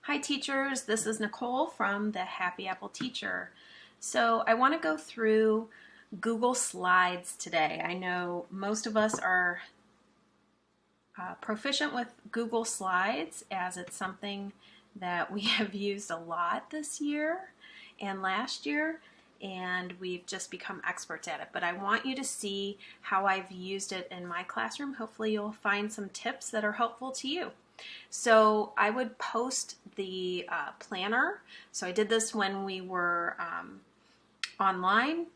Hi teachers, this is Nicole from the Happy Apple Teacher. So I want to go through Google Slides today. I know most of us are proficient with Google Slides as it's something that we have used a lot this year and last year, and we've just become experts at it. But I want you to see how I've used it in my classroom. Hopefully you'll find some tips that are helpful to you. So I would post the planner. So I did this when we were online,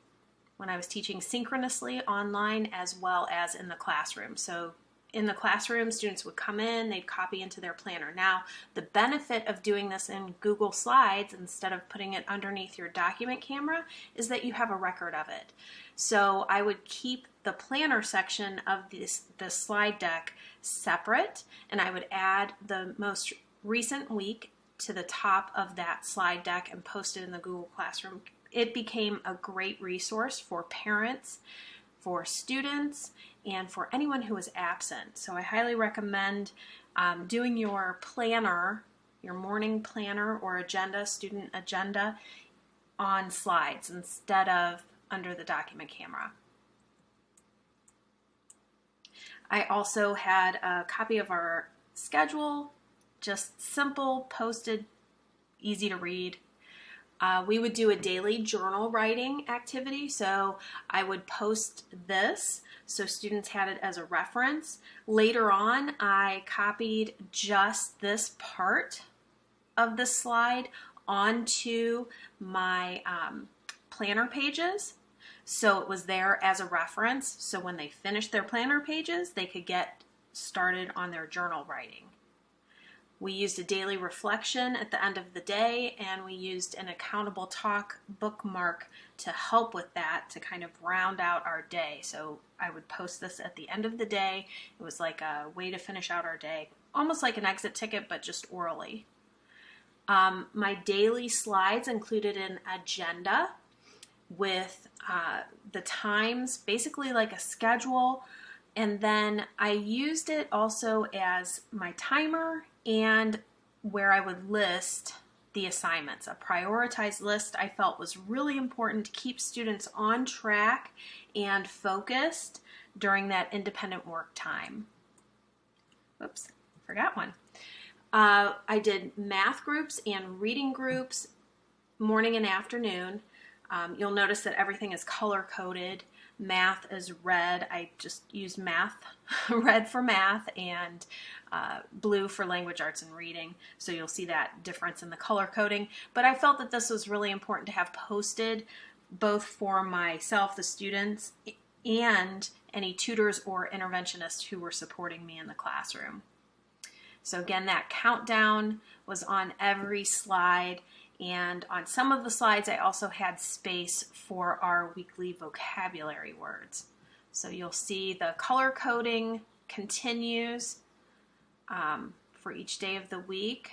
when I was teaching synchronously online as well as in the classroom. So in the classroom, students would come in, they'd copy into their planner. Now, the benefit of doing this in Google Slides instead of putting it underneath your document camera is that you have a record of it. So I would keep the planner section of the slide deck separate, and I would add the most recent week to the top of that slide deck and post it in the Google Classroom. It became a great resource for parents, for students, and for anyone who is absent. So I highly recommend doing your planner, your morning planner or agenda, student agenda, on slides instead of under the document camera. I also had a copy of our schedule, just simple, posted, easy to read. We would do a daily journal writing activity, so I would post this so students had it as a reference. Later on, I copied just this part of the slide onto my planner pages, so it was there as a reference, so when they finished their planner pages, they could get started on their journal writing. We used a daily reflection at the end of the day, and we used an accountable talk bookmark to help with that, to kind of round out our day. So I would post this at the end of the day. It was like a way to finish out our day, almost like an exit ticket, but just orally. My daily slides included an agenda with the times, basically like a schedule, and then I used it also as my timer and where I would list the assignments. A prioritized list I felt was really important to keep students on track and focused during that independent work time. Oops, forgot one. I did math groups and reading groups morning and afternoon. You'll notice that everything is color-coded. Math is red. I just used math, red for math, and blue for language arts and reading. So you'll see that difference in the color coding. But I felt that this was really important to have posted both for myself, the students, and any tutors or interventionists who were supporting me in the classroom. So again, that countdown was on every slide. And on some of the slides, I also had space for our weekly vocabulary words. So you'll see the color coding continues for each day of the week.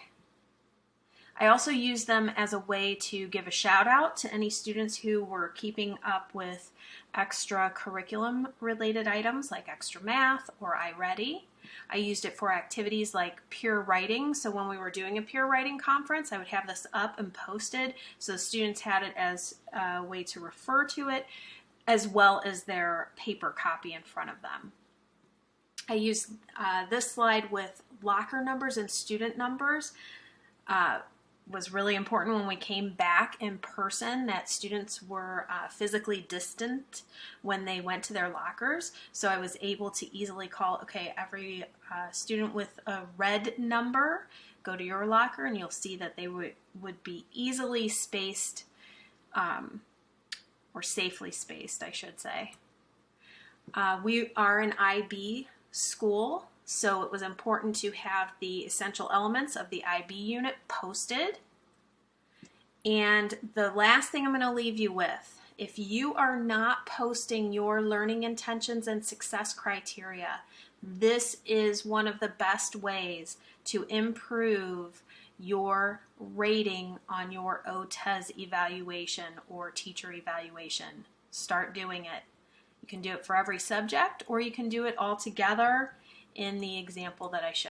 I also use them as a way to give a shout out to any students who were keeping up with extra curriculum related items like extra math or iReady. I used it for activities like peer writing. So when we were doing a peer writing conference, I would have this up and posted so the students had it as a way to refer to it, as well as their paper copy in front of them. I used this slide with locker numbers and student numbers. Was really important when we came back in person, that students were physically distant when they went to their lockers. So I was able to easily call, okay, every student with a red number, go to your locker, and you'll see that they would be easily spaced, or safely spaced, I should say. We are an IB school, so it was important to have the essential elements of the IB unit posted. And the last thing I'm going to leave you with, if you are not posting your learning intentions and success criteria, this is one of the best ways to improve your rating on your OTES evaluation or teacher evaluation. Start doing it. You can do it for every subject, or you can do it all together in the example that I showed.